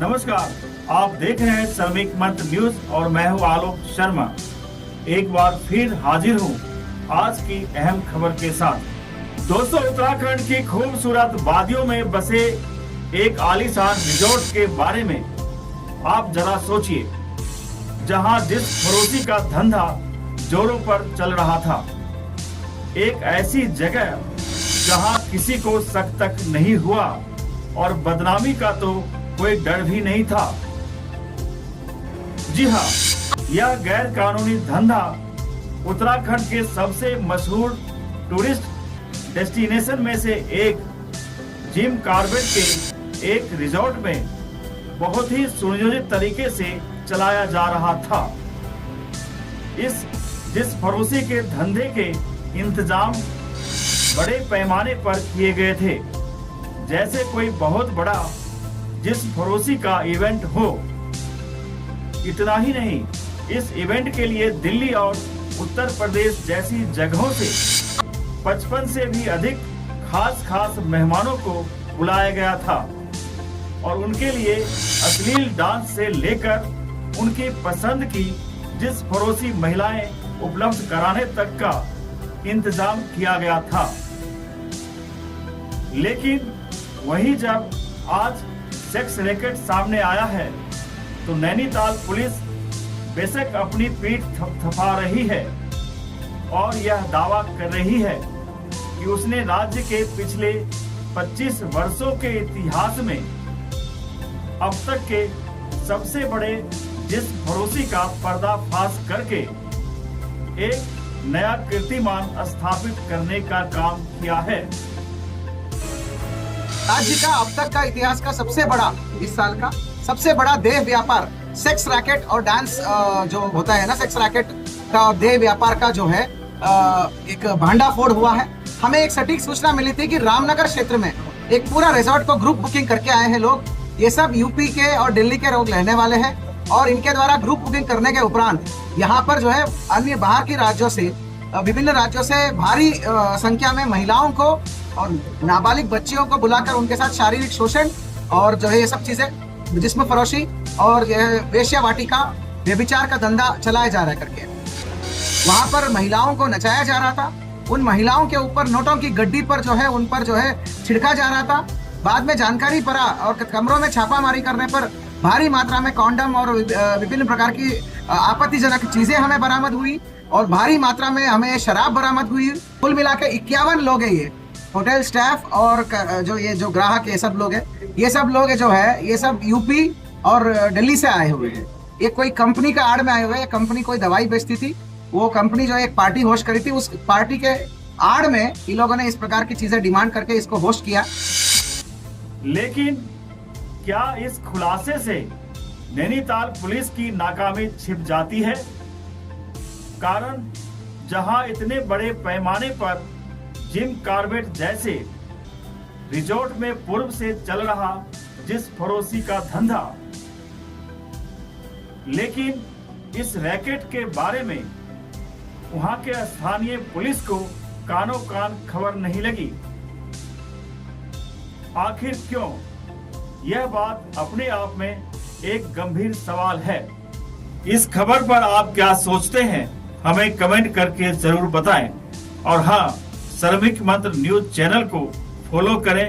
नमस्कार, आप देख रहे हैं श्रमिक मंत्र न्यूज और मैं हूं आलोक शर्मा। एक बार फिर हाजिर हूं आज की अहम खबर के साथ। दोस्तों, उत्तराखंड की खूबसूरत वादियों में बसे एक आलीशान रिजॉर्ट के बारे में आप जरा सोचिए, जहां जिस फरोशी का धंधा जोरों पर चल रहा था। एक ऐसी जगह जहां किसी को शक तक नहीं हुआ और बदनामी का तो कोई डर भी नहीं था। जी हाँ, यह गैर कानूनी धंधा उत्तराखंड के सबसे मशहूर टूरिस्ट डेस्टिनेशन में से एक जिम कॉर्बेट के एक रिजॉर्ट में बहुत ही सुनियोजित तरीके से चलाया जा रहा था। जिस फरोशी के धंधे के इंतजाम बड़े पैमाने पर किए गए थे, जैसे कोई बहुत बड़ा जिस फरोशी का इवेंट हो। इतना ही नहीं, इस इवेंट के लिए दिल्ली और उत्तर प्रदेश जैसी जगहों से 55 से भी अधिक खास मेहमानों को बुलाया गया था और उनके लिए अश्लील डांस से लेकर उनकी पसंद की जिस फरोशी महिलाएं उपलब्ध कराने तक का इंतजाम किया गया था। लेकिन वहीं जब आज सेक्स रैकेट सामने आया है तो नैनीताल पुलिस बेशक अपनी पीठ थपथपा रही है और यह दावा कर रही है कि उसने राज्य के पिछले 25 वर्षों के इतिहास में अब तक के सबसे बड़े जिस फरोशी का पर्दाफाश करके एक नया कीर्तिमान स्थापित करने का काम किया है। राज्य का अब तक का इतिहास का सबसे बड़ा, इस साल का सबसे बड़ा देह व्यापार, सेक्स रैकेट और डांस जो होता है ना, सेक्स रैकेट का देह व्यापार का जो है एक भांडाफोड़ हुआ है। हमें एक सटीक सूचना मिली थी कि रामनगर क्षेत्र में एक पूरा रिजॉर्ट को ग्रुप बुकिंग करके आए हैं लोग। ये सब यूपी के और दिल्ली के लोग रहने वाले हैं और इनके द्वारा ग्रुप बुकिंग करने के उपरांत यहाँ पर जो है अन्य बाहर के राज्यों से, विभिन्न राज्यों से भारी संख्या में महिलाओं को और नाबालिग बच्चियों को बुलाकर उनके साथ शारीरिक शोषण और जो है ये सब चीजें, जिस्म फरोशी और वेश्या वाटिका, व्यभिचार का धंधा चलाया जा रहा है करके वहां पर महिलाओं को नचाया जा रहा था। उन महिलाओं के ऊपर नोटों की गड्डी पर जो है उन पर जो है छिड़का जा रहा था। बाद में जानकारी पड़ा और कमरों में छापामारी करने पर भारी मात्रा में कॉन्डम और विभिन्न प्रकार की आपत्तिजनक चीजें हमें बरामद हुई और भारी मात्रा में हमें शराब बरामद हुई। कुल मिला के 51 लोग हैं, ये होटल स्टाफ और जो ग्राहक ये सब लोग हैं, ये सब लोग जो है ये सब यूपी और दिल्ली से आए हुए हैं। ये कोई कंपनी का आड़ में आए हुए हैं। कंपनी कोई दवाई बेचती थी, वो कंपनी जो है एक पार्टी होस्ट करी थी, उस पार्टी के आड़ में इन लोगों ने इस प्रकार की चीजें डिमांड करके इसको होस्ट किया। लेकिन क्या इस खुलासे से नैनीताल पुलिस की नाकामी छिप जाती है? कारण जहां इतने बड़े पैमाने पर जिम कॉर्बेट जैसे रिजॉर्ट में पूर्व से चल रहा जिस फरोशी का धंधा, लेकिन इस रैकेट के बारे में वहां के स्थानीय पुलिस को कानों कान खबर नहीं लगी। आखिर क्यों? यह बात अपने आप में एक गंभीर सवाल है। इस खबर पर आप क्या सोचते हैं, हमें कमेंट करके जरूर बताएं और हाँ, श्रमिक मंत्र न्यूज चैनल को फॉलो करें।